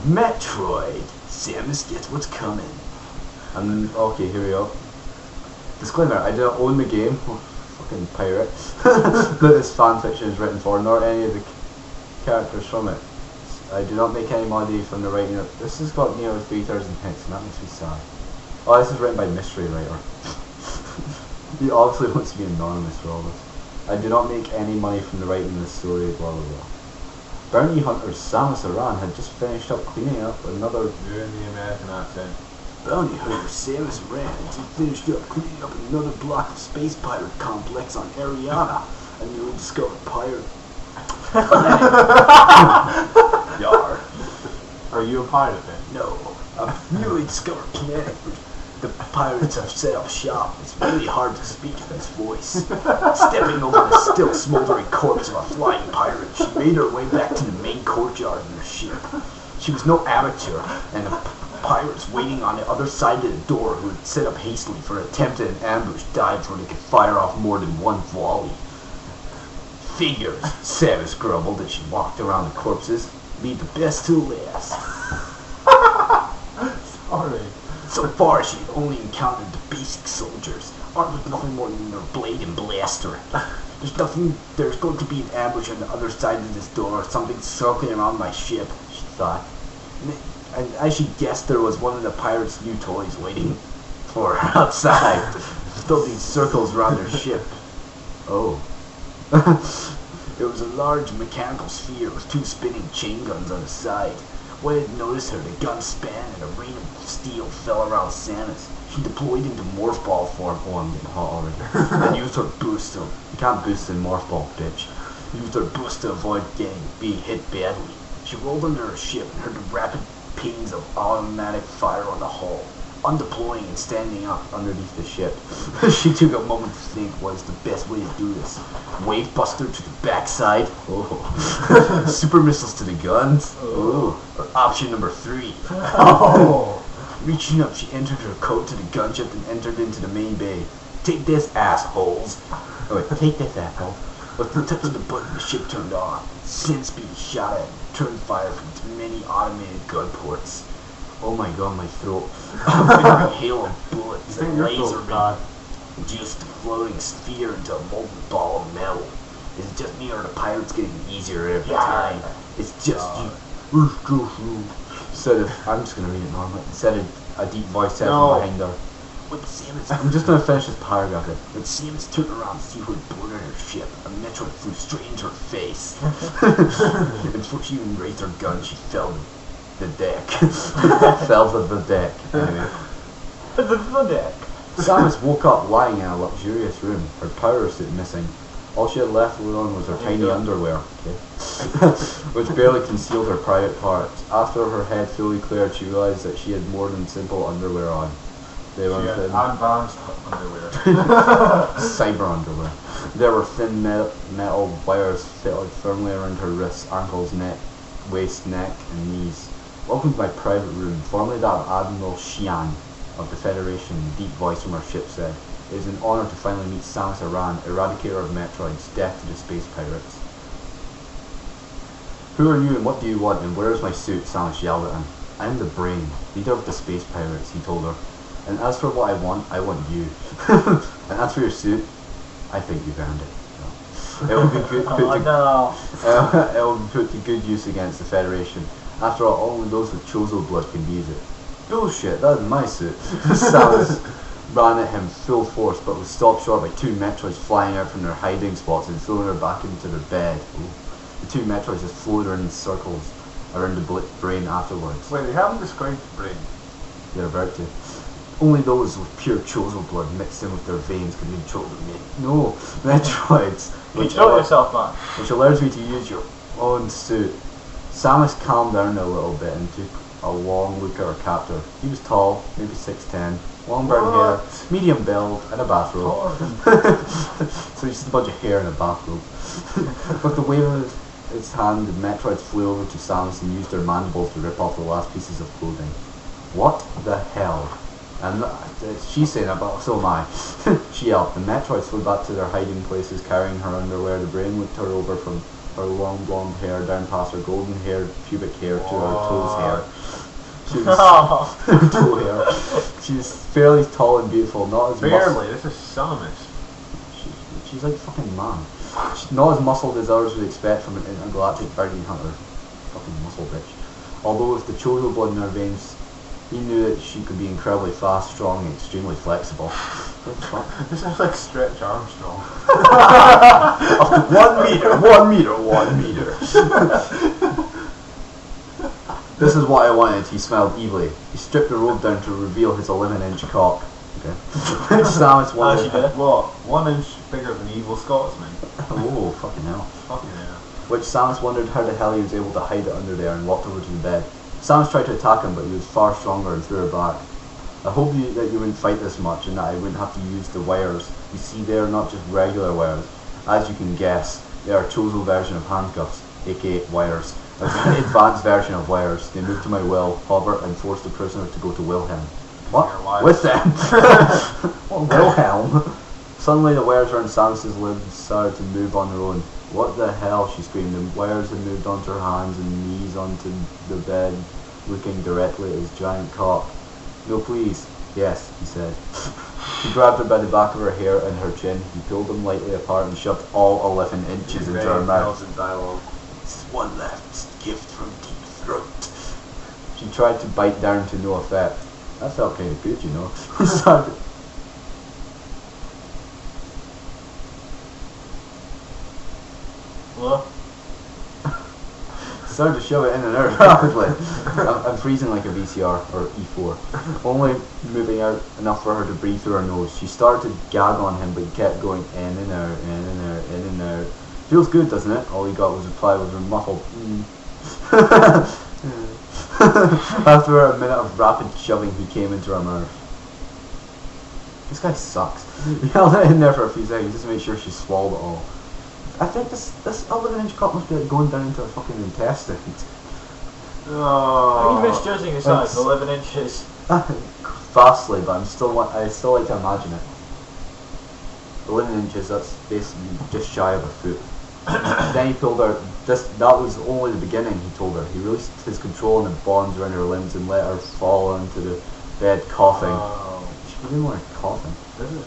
Metroid. Samus gets what's coming. And okay, here we go. Disclaimer: I do not own the game. Oh, fucking pirate. That this fanfiction is written for, nor any of the characters from it. I do not make any money from the writing of this. Has got nearly 3,000 hits, and that makes me sad. Oh, this is written by mystery writer. He obviously wants to be anonymous for all this. I do not make any money from the writing of this story, blah blah blah. Bounty hunter Samus Aran had just finished up cleaning up another... You're in the American accent. Bounty hunter Samus Aran had just finished up cleaning up another block of space pirate complex on Ariana, a newly discovered pirate. Yar. Are you a pirate then? No, a newly discovered planet where the pirates have set up shop. It's really hard to speak in this voice. Stepping over the still smoldering corpse of a flying pirate, she made her way back to the main courtyard of her ship. She was no amateur, and the pirates waiting on the other side of the door, who had set up hastily for an attempt at an ambush, died before they could fire off more than one volley. Figures, Samus grumbled as she walked around the corpses. Leave the best to last. Sorry. So far, she had only encountered the basic soldiers, armed with nothing more than their blade and blaster. There's going to be an ambush on the other side of this door, something circling around my ship, she thought. And as she guessed, there was one of the pirates' new toys waiting for her outside, still these circles around her ship. Oh. It was a large mechanical sphere with two spinning chain guns on the side. When it noticed her, the gun span and a rain of steel fell around Samus. She deployed into morph ball form. Oh, I'm getting hot already. And used her boost to... You can't boost in morph ball, bitch. Used her boost to avoid being hit badly. She rolled under her ship and heard the rapid pings of automatic fire on the hull. Undeploying and standing up underneath the ship, she took a moment to think what is the best way to do this. Wave buster to the backside. Oh. Super missiles to the guns. Oh. Or option number 3. Oh. Reaching up, she entered her code to the gunship and entered into the main bay. Take this, assholes. Oh wait, take this, asshole. With the touch of the button, the ship turned on. Sin speed shot at and turned fire from its many automated gun ports. Oh my god, my throat. A hail of bullets and laser beam reduced the floating sphere into a molten ball of metal. Is it just me or are the pirates getting easier every time? It's just you. Said I'm just gonna read it normally. Said a deep voice said from behind her. When Samus, I'm just gonna finish this paragraph. When Samus turned around to see who had boarded her ship, a Metroid flew straight into her face. And before she even raised her gun, she fell to the deck. Fell to the deck. Anyway. The deck. Samus woke up lying in a luxurious room, her power suit missing. All she had left on was her tiny underwear, which barely concealed her private parts. After her head fully cleared, she realized that she had more than simple underwear on. They were thin, advanced underwear. cyber underwear. There were thin metal wires fitted firmly around her wrists, ankles, neck, waist, neck, and knees. Welcome to my private room, formerly that of Admiral Xian of the Federation, the deep voice from her ship said. It is an honor to finally meet Samus Aran, eradicator of Metroids, death to the space pirates. Who are you and what do you want and where is my suit? Samus yelled at him. I am the brain, leader of the space pirates, he told her. And as for what I want you. And as for your suit, I think you've earned it. It will be good it will be put to good use against the Federation. After all, only those with Chozo blood can use it. Bullshit, that is my suit. Samus ran at him full force, but was stopped short by two Metroids flying out from their hiding spots and throwing her back into their bed. Ooh. The two Metroids just floated her in circles around the brain afterwards. Wait, they haven't described the brain. They're about to. Only those with pure Chozo blood mixed in with their veins can lead Chozo. No, Metroids. Which yourself, man. Which allows me to use your own suit. Samus calmed down a little bit and took a long look at her captor. He was tall, maybe 6'10", long brown hair, medium build, and a bathrobe. So he's just a bunch of hair in a bathrobe. With the wave of his hand, the Metroids flew over to Samus and used their mandibles to rip off the last pieces of clothing. What the hell? And she's saying it, but so am I. She yelled. The Metroids flew back to their hiding places, carrying her underwear. The brain looked her over from her long blonde hair down past her golden haired pubic hair to her toes hair. She was toe hair. She was fairly tall and beautiful, not as Barely, this is Samus. She's like fucking man. She's not as muscled as others would expect from an intergalactic bounty hunter. Fucking muscle bitch. Although with the chosen blood in her veins, he knew that she could be incredibly fast, strong, and extremely flexible. What the fuck? This sounds like Stretch Armstrong. 1 meter, 1 meter, 1 meter. This is what I wanted, he smiled evilly. He stripped the robe down to reveal his 11-inch cock. Okay. Samus wanted... She did? What? 1 inch bigger than Evil Scotsman. Oh, fucking hell. Fucking hell. Which Samus wondered how the hell he was able to hide it under there and walked over to the bed. Samus tried to attack him, but he was far stronger and threw her back. I hope that you wouldn't fight this much and that I wouldn't have to use the wires. You see, they are not just regular wires. As you can guess, they are a chosen version of handcuffs, aka wires. A very advanced version of wires. They moved to my will, hover, and forced the prisoner to go to Wilhelm. What? With them? What, Wilhelm? Suddenly the wires around Samus's limbs started to move on their own. What the hell, she screamed. The wires had moved onto her hands and knees onto the bed, looking directly at his giant cock. No, please. Yes, he said. He grabbed her by the back of her hair and her chin. He pulled them lightly apart and shoved all 11 inches into her mouth. It's one left gift from deep throat. She tried to bite down to no effect. That felt kind of good, you know. What? Started to shove it in and out rapidly. I'm freezing like a VCR, or E4. Only moving out enough for her to breathe through her nose. She started to gag on him, but he kept going in and out, in and out, in and out. Feels good, doesn't it? All he got was a reply with a muffled After a minute of rapid shoving, he came into her mouth. This guy sucks. He held it in there for a few seconds just to make sure she swallowed it all. I think this 11-inch cock must be like going down into her fucking intestines. Are you misjudging the size? 11 inches. Vastly, but I still like to imagine it. 11 inches, that's basically just shy of a foot. Then he pulled out, that was only the beginning, he told her. He released his control and the bonds around her limbs and let her fall onto the bed coughing. She didn't want her coughing. Is it?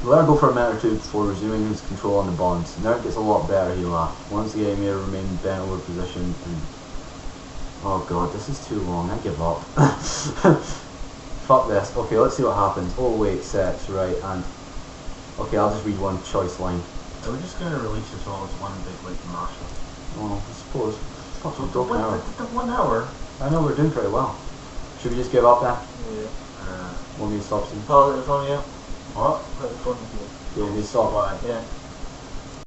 He let her go for a minute or two before resuming his control on the bonds. Now it gets a lot better, he laughed. Once again, he remained bent over position and... Oh god, this is too long, I give up. Fuck this. Okay, let's see what happens. Oh wait, sex, right, and... Okay, I'll just read one choice line. Are we just going to release this all as one big like mashup? Well, I suppose. Fuck, So we're broken hour. the 1 hour? I know, we're doing pretty well. Should we just give up then? Yeah. Want me to stop soon? Oh, it's on you. What? It's on you. Yeah, we need to stop. Why? Yeah.